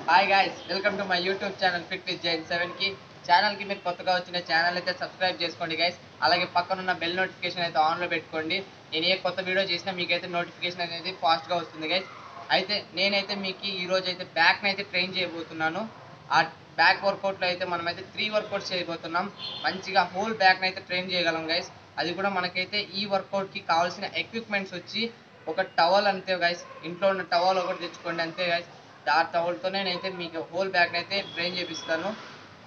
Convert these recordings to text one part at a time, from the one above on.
Hi guys, welcome to my YouTube channel fit with Jain 7 కి ఛానల్కి మీరు కొత్తగా వచ్చిన ఛానల్ అయితే సబ్స్క్రైబ్ చేసుకోండి గైస్. అలాగే పక్కనున్న బెల్ నోటిఫికేషన్ అయితే ఆన్లో పెట్టుకోండి. నేను ఏ కొత్త వీడియో చేసినా మీకైతే నోటిఫికేషన్ అనేది ఫాస్ట్గా వస్తుంది గైస్. అయితే నేనైతే మీకు ఈరోజు అయితే బ్యాక్ని అయితే ట్రైన్ చేయబోతున్నాను. ఆ బ్యాక్ వర్కౌట్లో అయితే మనమైతే 3 వర్కౌట్స్ చేయబోతున్నాం. మంచిగా హోల్ బ్యాక్ని అయితే ట్రైన్ చేయగలం గైస్. అది కూడా మనకైతే ఈ వర్కౌట్కి కావాల్సిన ఎక్విప్మెంట్స్ వచ్చి ఒక టవల్ అంతే గైస్. ఇంట్లో ఉన్న టవల్ ఒకటి తెచ్చుకోండి అంతే గైస్. ఆ టవల్తోనే నేనైతే మీకు హోల్ బ్యాక్ అయితే ట్రైన్ చేపిస్తాను.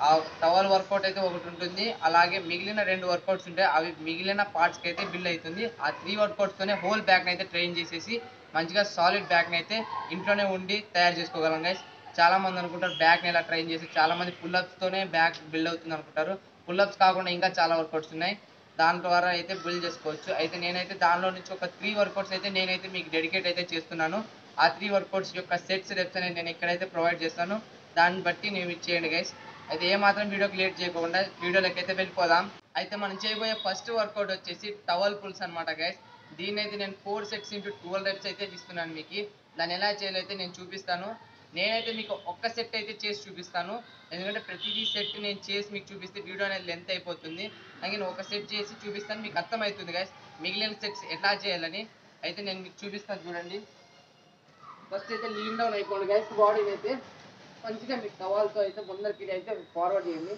ఆ టవల్ వర్కౌట్ అయితే ఒకటి ఉంటుంది, అలాగే మిగిలిన 2 వర్కౌట్స్ ఉంటాయి. అవి మిగిలిన పార్ట్స్కి అయితే బిల్డ్ అవుతుంది. ఆ 3 వర్కౌట్స్తోనే హోల్ బ్యాక్ని అయితే ట్రైన్ చేసేసి మంచిగా సాలిడ్ బ్యాక్ని అయితే ఇంట్లోనే ఉండి తయారు చేసుకోగలం గైస్. చాలామంది అనుకుంటారు బ్యాక్ని ఎలా ట్రైన్ చేసి, చాలామంది పుల్అప్స్తోనే బ్యాక్ బిల్డ్ అవుతుంది అనుకుంటారు. పుల్అప్స్ కాకుండా ఇంకా చాలా వర్కౌట్స్ ఉన్నాయి, దాని ద్వారా అయితే బిల్డ్ చేసుకోవచ్చు. అయితే నేనైతే దానిలో నుంచి ఒక 3 వర్కౌట్స్ అయితే నేనైతే మీకు డెడికేట్ అయితే చేస్తున్నాను. ఆ 3 వర్కౌట్స్ యొక్క సెట్స్ రెప్స్ అనేది నేను ఇక్కడైతే ప్రొవైడ్ చేస్తాను. దాన్ని బట్టి నేను ఇచ్చేయండి గైస్. అయితే ఏమాత్రం వీడియోకి లేట్ చేయకుండా వీడియోలోకి అయితే వెళ్ళిపోదాం. అయితే మనం చేయబోయే ఫస్ట్ వర్కౌట్ వచ్చేసి టవల్ పుల్స్ అనమాట గైస్. దీన్ని అయితే నేను 4 సెట్స్ ఇంటూ 12 రెప్స్ అయితే ఇస్తున్నాను మీకు. దాన్ని ఎలా చేయాలో అయితే నేను చూపిస్తాను. నేనైతే మీకు ఒక్క సెట్ అయితే చేసి చూపిస్తాను, ఎందుకంటే ప్రతిదీ సెట్ నేను చేసి మీకు చూపిస్తే వీడియో అనేది లెంత్ అయిపోతుంది. అలాగే ఒక సెట్ చేసి చూపిస్తాను, మీకు అర్థమవుతుంది గైస్ మిగిలిన సెట్స్ ఎట్లా చేయాలని. అయితే నేను మీకు చూపిస్తాను చూడండి. ఫస్ట్ అయితే లీన్ డౌన్ అయిపోండి గైస్. బాడీని అయితే మంచిగా మీకు టవాల్తో అయితే ముందరికి అయితే ఫార్వర్డ్ చేయండి.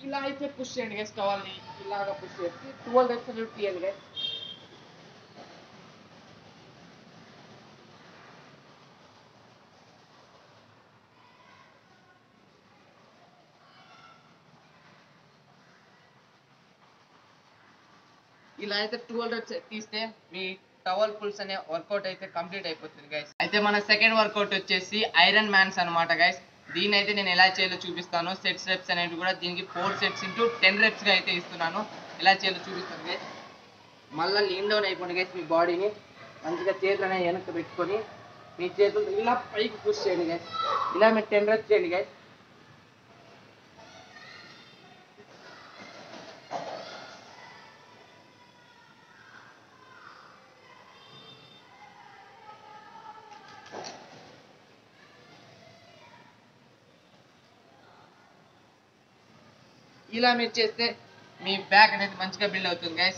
ఇలా అయితే పుష్ చేయండి గైస్. టవాల్ని ఇలాగా పుష్ చేసి 12 రెప్స్ అనేది తీయండి గైస్. ఇలా అయితే 12 రెప్స్ తీస్తే మీ టవల్ పుల్స్ అనే వర్కౌట్ అయితే కంప్లీట్ అయిపోతుంది గైస్. అయితే మన సెకండ్ వర్కౌట్ వచ్చేసి ఐరన్ మ్యాన్స్ అనమాట గైస్. దీని అయితే నేను ఎలా చేయాలో చూపిస్తాను. సెట్స్ రెప్స్ అనేవి కూడా దీనికి 4 సెట్స్ ఇంటూ 10 రెప్స్గా అయితే ఇస్తున్నాను. ఎలా చేయాలో చూపిస్తాను గైస్. మళ్ళీ లీన్ డౌన్ అయిపోండి గైస్. మీ బాడీని మంచిగా చేతులు అనేది వెనక్కి పెట్టుకొని మీ చేతులు ఇలా పైకి పుష్ చేయండి గైస్. ఇలా మీరు 10 రెప్స్ చేయండి గైస్. ఇలా మీరు చేస్తే మీ బ్యాక్ అనేది మంచిగా బిల్డ్ అవుతుంది గైస్.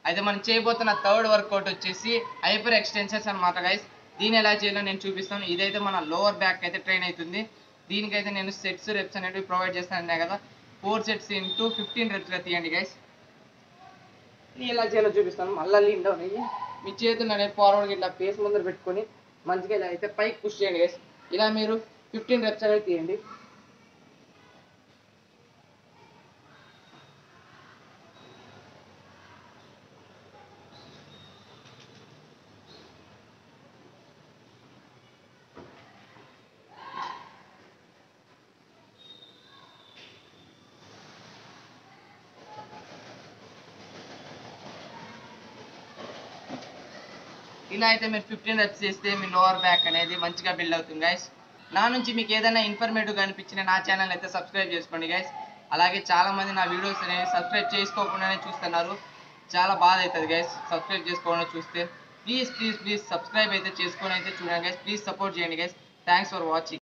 అయితే మనం చేయబోతున్న థర్డ్ వర్కౌట్ వచ్చేసి హైపర్ ఎక్స్టెన్షన్స్ అనమాట గైస్. దీని ఎలా చేయాలో నేను చూపిస్తాను. ఇదైతే మన లోవర్ బ్యాక్ అయితే ట్రైన్ అవుతుంది. దీనికైతే నేను సెట్స్ రెప్స్ అనేవి ప్రొవైడ్ చేస్తాను కదా. 4 సెట్స్ ఇంటూ 15 రెప్స్గా తీయండి గైస్. ఇది ఎలా చేయాలో చూపిస్తాను. మళ్ళీ లీన్ డౌన్ అయ్యి మీ చేతులు అనేది ఫార్వర్డ్గా ఇట్లా ఫేస్ ముందర పెట్టుకొని మంచిగా ఇలా అయితే పైకి పుష్ చేయండి గైస్. ఇలా మీరు 15 రెప్స్ అనేది తీయండి. ఇలా అయితే మీరు 15 రెప్స్ చేస్తే మీ లోవర్ బ్యాక్ అనేది మంచిగా బిల్డ్ అవుతుంది గైస్. నా నుంచి మీకు ఏదైనా ఇన్ఫర్మేటివ్ అనిపించిన నా ఛానల్ అయితే సబ్స్క్రైబ్ చేసుకోండి గైస్. అలాగే చాలామంది నా వీడియోస్ అనేవి సబ్స్క్రైబ్ చేసుకోకుండానే చూస్తున్నారు. చాలా బాధ అవుతుంది గైస్ సబ్స్క్రైబ్ చేసుకోకుండా చూస్తే. ప్లీజ్ సబ్స్క్రైబ్ అయితే చేసుకొని అయితే చూడండి గైస్. ప్లీజ్ సపోర్ట్ చేయండి గైస్. Thanks for watching.